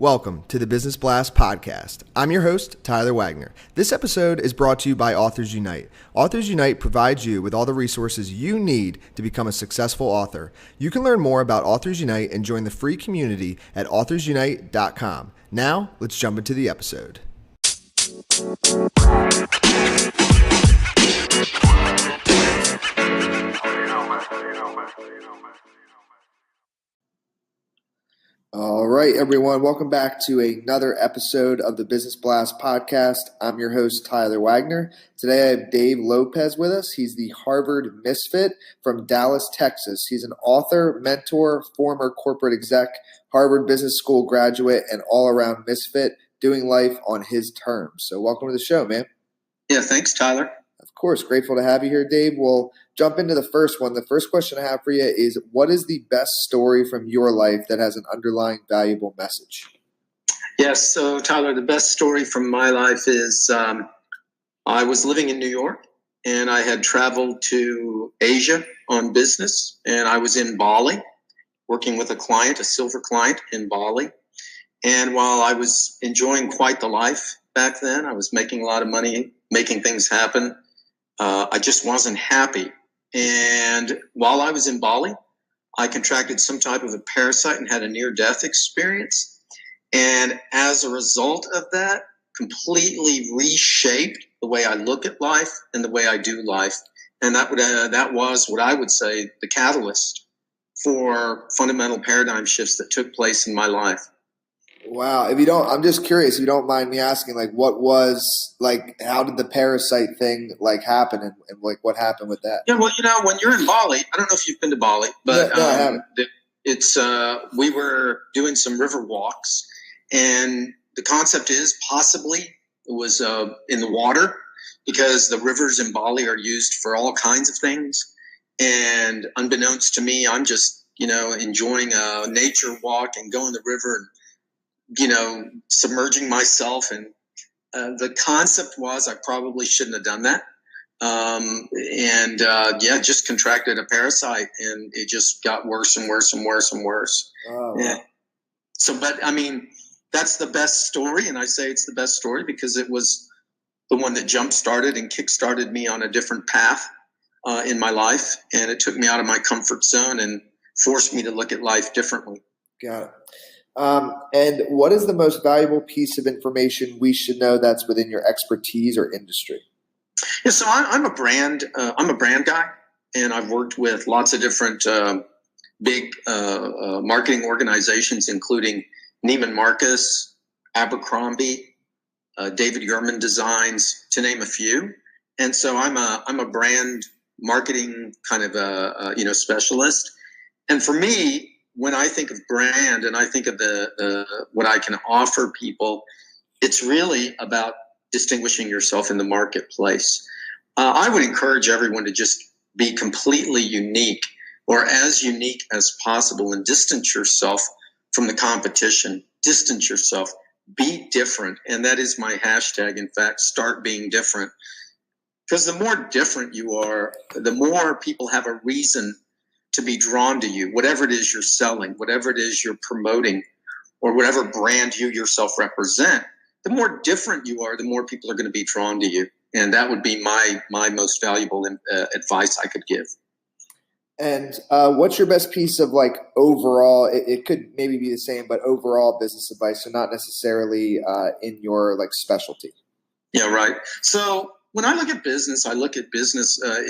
Welcome to the Business Blast podcast. I'm your host, Tyler Wagner. This episode is brought to you by Authors Unite. Authors Unite provides you with all the resources you need to become a successful author. You can learn more about Authors Unite and join the free community at authorsunite.com. Now, let's jump into the episode. All right, everyone. Welcome back to another episode of the Business Blast podcast. I'm your host, Tyler Wagner. Today, I have Dave Lopez with us. He's the Harvard Misfit from Dallas, Texas. He's an author, mentor, former corporate exec, Harvard Business School graduate, and all-around misfit, doing life on his terms. So welcome to the show, man. Yeah, thanks, Tyler. Of course. Grateful to have you here, Dave. We'll jump into the first one. The first question I have for you is, what is the best story from your life that has an underlying valuable message? Yes, so Tyler, the best story from my life is I was living in New York, and I had traveled to Asia on business, and I was in Bali working with a client, a silver client in Bali. And while I was enjoying quite the life back then, I was making a lot of money, making things happen. I just wasn't happy. And while I was in Bali, I contracted some type of a parasite and had a near-death experience. And as a result of that, completely reshaped the way I look at life and the way I do life. And that was what I would say the catalyst for fundamental paradigm shifts that took place in my life. Wow. I'm just curious, if you don't mind me asking, how did the parasite thing happen and what happened with that? Yeah, well, when you're in Bali, I don't know if you've been to Bali, but no, I haven't. We were doing some river walks, and the concept is possibly it was in the water, because the rivers in Bali are used for all kinds of things. And unbeknownst to me, I'm just, enjoying a nature walk and going the river and, submerging myself. And the concept was I probably shouldn't have done that. Just contracted a parasite, and it just got worse and worse and worse and worse. Oh, wow. Yeah. So, but I mean, that's the best story. And I say it's the best story because it was the one that jump-started and kick-started me on a different path in my life. And it took me out of my comfort zone and forced me to look at life differently. Got it. And what is the most valuable piece of information we should know that's within your expertise or industry? Yeah, so I'm a brand guy, and I've worked with lots of different big marketing organizations, including Neiman Marcus, Abercrombie, David Yurman Designs, to name a few. And so I'm a brand marketing kind of specialist. And for me, when I think of brand and I think of the what I can offer people, it's really about distinguishing yourself in the marketplace. I would encourage everyone to just be completely unique, or as unique as possible, and distance yourself from the competition. Distance yourself. Be different. And that is my hashtag. In fact, start being different. Because the more different you are, the more people have a reason to be drawn to you, whatever it is you're selling, whatever it is you're promoting, or whatever brand you yourself represent. The more different you are, the more people are going to be drawn to you. And that would be my most valuable advice I could give. And what's your best piece of overall, it could maybe be the same, but overall business advice, so not necessarily in your specialty? Yeah, right. So when I look at business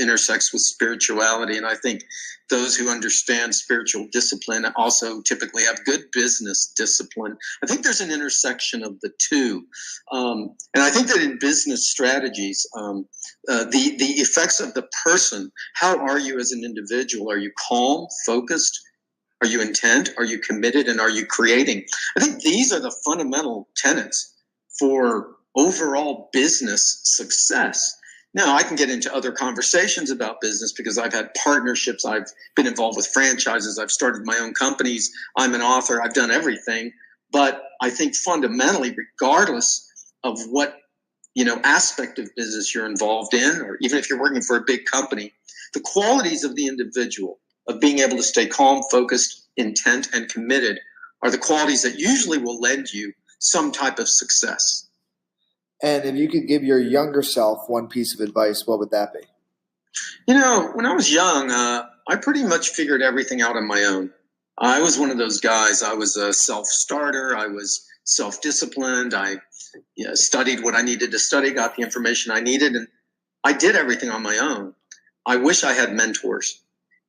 intersects with spirituality. And I think those who understand spiritual discipline also typically have good business discipline. I think there's an intersection of the two. And I think that in business strategies, the effects of the person, how are you as an individual? Are you calm, focused? Are you intent? Are you committed? And are you creating? I think these are the fundamental tenets for overall business success. Now, I can get into other conversations about business because I've had partnerships. I've been involved with franchises. I've started my own companies. I'm an author. I've done everything. But I think fundamentally, regardless of what aspect of business you're involved in, or even if you're working for a big company, the qualities of the individual, of being able to stay calm, focused, intent, and committed, are the qualities that usually will lend you some type of success. And if you could give your younger self one piece of advice, what would that be? You know, when I was young, I pretty much figured everything out on my own. I was one of those guys. I was a self-starter. I was self-disciplined. I studied what I needed to study, got the information I needed, and I did everything on my own. I wish I had mentors.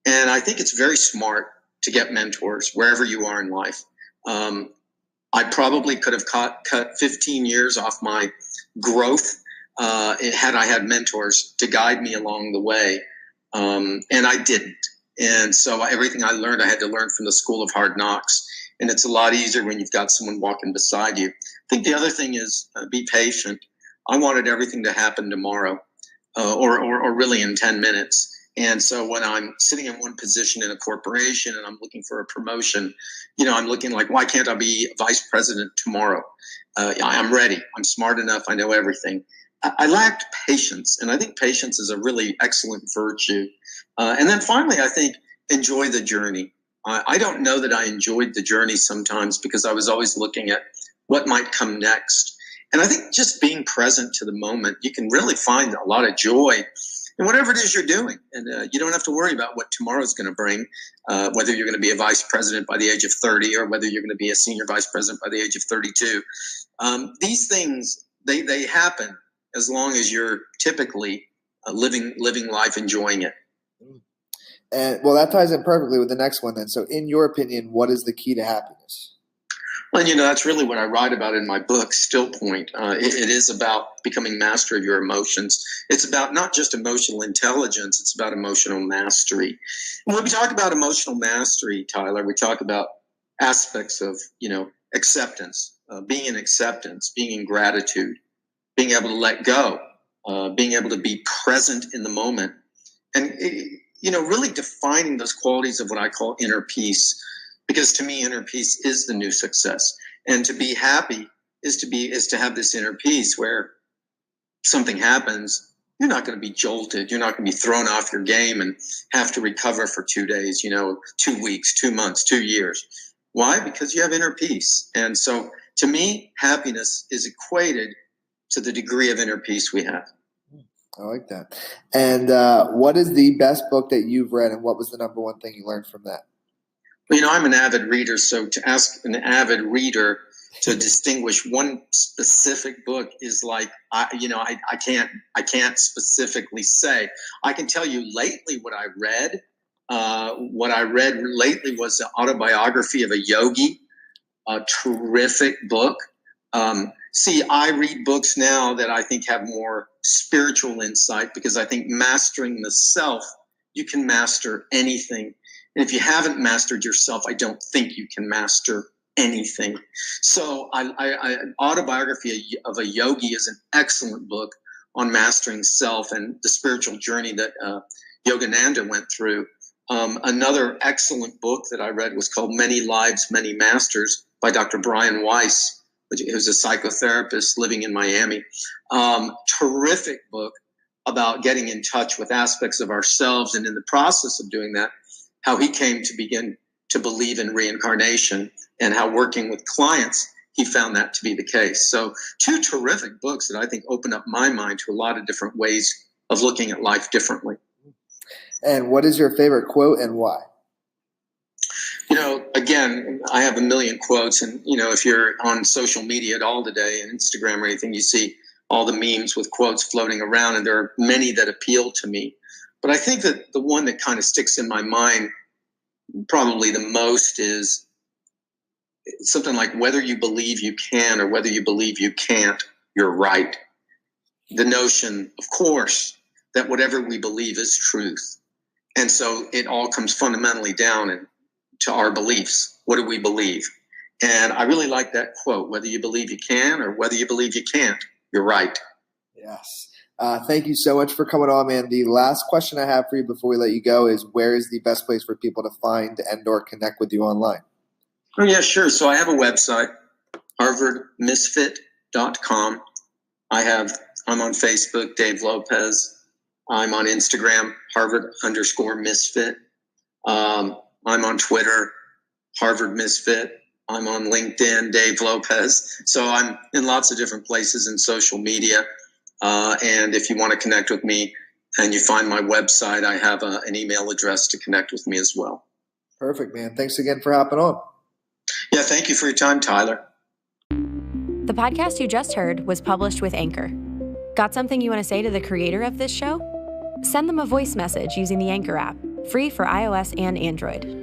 And I think it's very smart to get mentors wherever you are in life. I probably could have cut 15 years off my growth had I had mentors to guide me along the way. And I didn't. And so everything I learned, I had to learn from the school of hard knocks. And it's a lot easier when you've got someone walking beside you. I think the other thing is be patient. I wanted everything to happen tomorrow or really in 10 minutes. And so when I'm sitting in one position in a corporation and I'm looking for a promotion, you know, I'm looking like, why can't I be vice president tomorrow? I'm ready. I'm smart enough. I know everything. I lacked patience, and I think patience is a really excellent virtue. And then finally, I think enjoy the journey. I don't know that I enjoyed the journey sometimes because I was always looking at what might come next. And I think just being present to the moment, you can really find a lot of joy in whatever it is you're doing. And you don't have to worry about what tomorrow's going to bring, whether you're going to be a vice president by the age of 30 or whether you're going to be a senior vice president by the age of 32. These things, they happen as long as you're typically living life, enjoying it. And well, that ties in perfectly with the next one then. So in your opinion, what is the key to happiness? Well, you know, that's really what I write about in my book, Still Point. It is about becoming master of your emotions. It's about not just emotional intelligence, it's about emotional mastery. And when we talk about emotional mastery, Tyler, we talk about aspects of, you know, acceptance, being in acceptance, being in gratitude, being able to let go, being able to be present in the moment, and, you know, really defining those qualities of what I call inner peace. Because to me, inner peace is the new success. And to be happy is to have this inner peace where something happens, you're not going to be jolted. You're not going to be thrown off your game and have to recover for 2 days, 2 weeks, 2 months, 2 years. Why? Because you have inner peace. And so to me, happiness is equated to the degree of inner peace we have. I like that. And what is the best book that you've read, and what was the number one thing you learned from that? Well, I'm an avid reader, so to ask an avid reader to distinguish one specific book is like, I can't specifically say. I can tell you lately what I read. What I read lately was the autobiography of a yogi, a terrific book. I read books now that I think have more spiritual insight because I think mastering the self, you can master anything. And if you haven't mastered yourself, I don't think you can master anything. So Autobiography of a Yogi is an excellent book on mastering self and the spiritual journey that Yogananda went through. Another excellent book that I read was called Many Lives, Many Masters by Dr. Brian Weiss, who's a psychotherapist living in Miami. Terrific book about getting in touch with aspects of ourselves, and in the process of doing that, how he came to begin to believe in reincarnation, and how working with clients, he found that to be the case. So 2 terrific books that I think open up my mind to a lot of different ways of looking at life differently. And what is your favorite quote and why? Again, I have a million quotes, and, if you're on social media at all today, and Instagram or anything, you see all the memes with quotes floating around, and there are many that appeal to me. But I think that the one that kind of sticks in my mind probably the most is something like, whether you believe you can or whether you believe you can't, you're right. The notion, of course, that whatever we believe is truth. And so it all comes fundamentally down to our beliefs. What do we believe? And I really like that quote, whether you believe you can or whether you believe you can't, you're right. Yes. Thank you so much for coming on, man. The last question I have for you before we let you go is, where is the best place for people to find and or connect with you online? Oh, yeah, sure. So I have a website, harvardmisfit.com. I'm on Facebook, Dave Lopez. I'm on Instagram, Harvard_Misfit. I'm on Twitter, Harvard Misfit. I'm on LinkedIn, Dave Lopez. So I'm in lots of different places in social media. And if you want to connect with me and you find my website, I have an email address to connect with me as well. Perfect, man. Thanks again for hopping on. Yeah, thank you for your time, Tyler. The podcast you just heard was published with Anchor. Got something you want to say to the creator of this show? Send them a voice message using the Anchor app, free for iOS and Android.